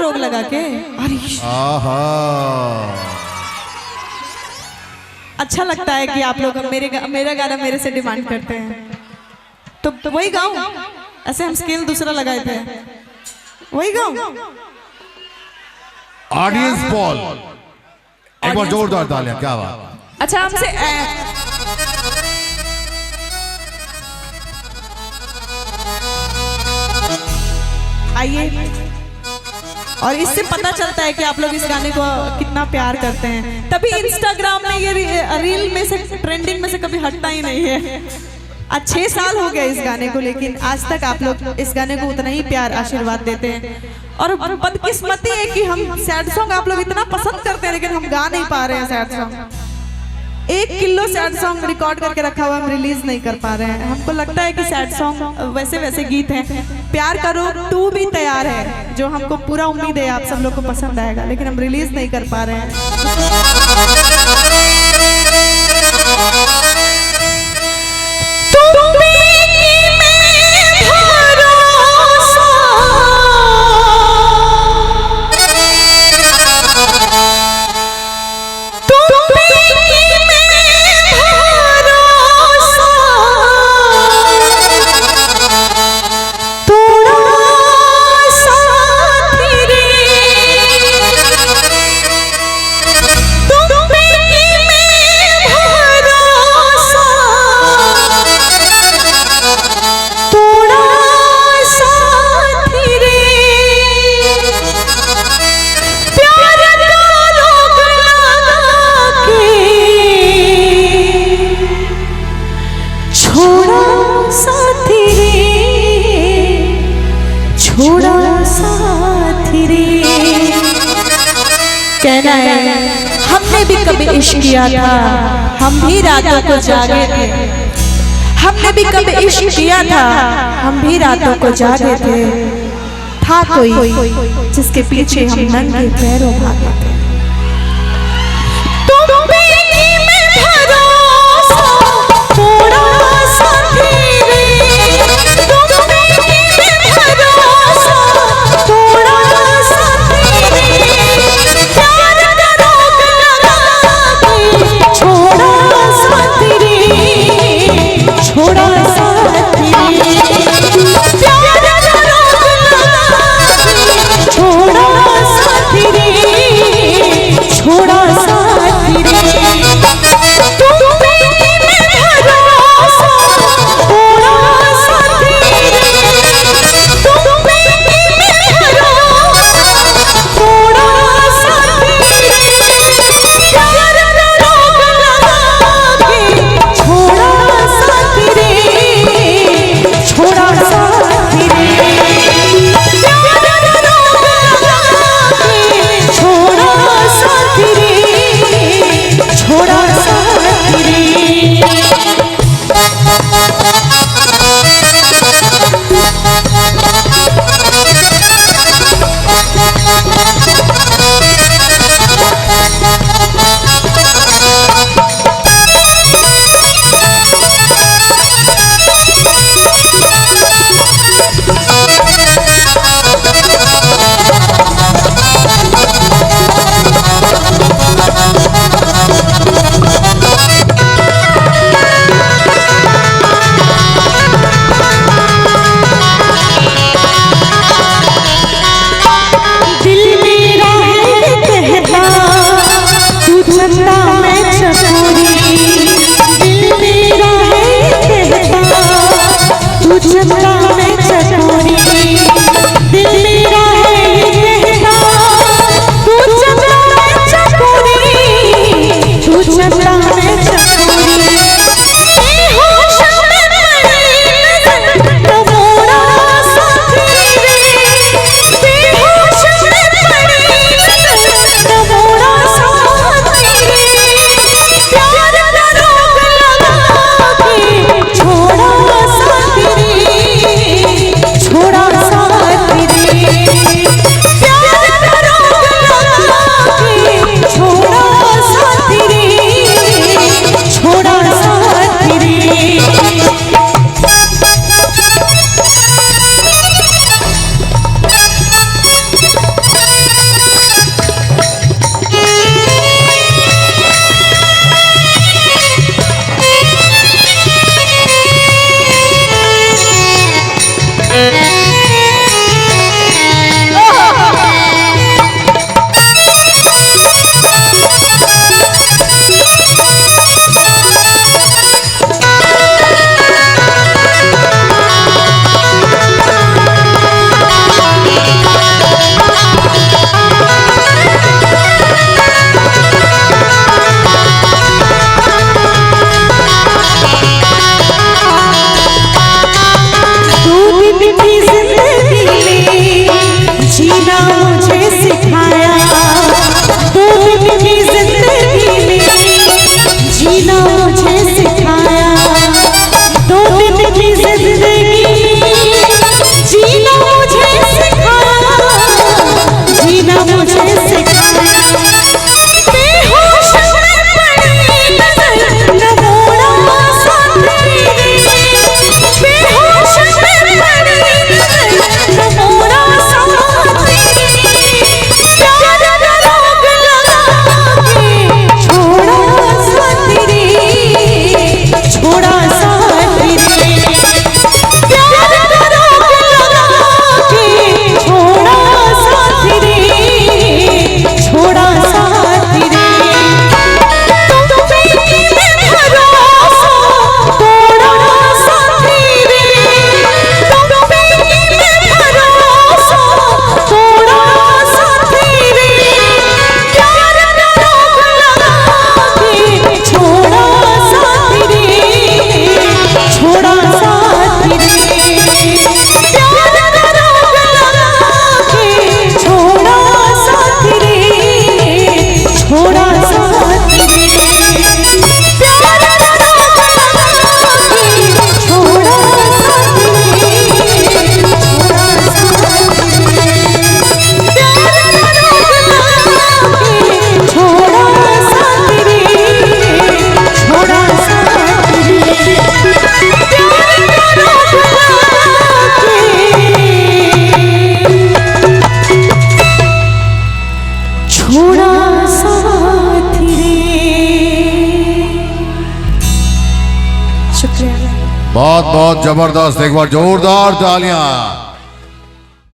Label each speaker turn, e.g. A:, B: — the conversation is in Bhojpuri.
A: रोग लगा के। अरे अच्छा लगता है कि आप लोग मेरा गाना मेरे से डिमांड करते हैं, तो वही गाऊं। ऐसे हम स्केल दूसरा लगाए थे, वही गाऊं।
B: ऑडियंस बॉल एक बार जोरदार तालियां, क्या बात।
A: अच्छा हमसे आइए, और इससे पता चलता है कि आप लोग इस गाने को कितना प्यार करते हैं। तभी इंस्टाग्राम में ये रील में से, ट्रेंडिंग में से कभी हटता ही नहीं है। आज 6 साल हो गए इस गाने को, लेकिन आज तक आप लोग इस गाने को उतना ही प्यार आशीर्वाद देते हैं। और बदकिस्मती है कि हम सैड सॉन्ग आप लोग इतना पसंद करते हैं, लेकिन हम गा नहीं पा रहे हैं sad song. 1 kilo sad song record करके रखा हुआ, हम रिलीज नहीं कर पा रहे हैं। हमको लगता है कि सैड सॉन्ग वैसे वैसे गीत हैं। प्यार करो 2 भी तैयार है, जो हमको पूरा उम्मीद है आप सब लोग को पसंद आएगा, लेकिन हम रिलीज नहीं कर पा रहे हैं। कहना है हमने भी कभी इश्क किया था, हम भी रातों को जागे थे। हमने भी कभी इश्क किया था, हम भी रातों को जागे थे। था कोई जिसके पीछे हम नंगे पैरों भागे थे। छोड़ा साथी रे। शुक्रिया।
B: बहुत बहुत जबरदस्त, एक बार जोरदार तालियां।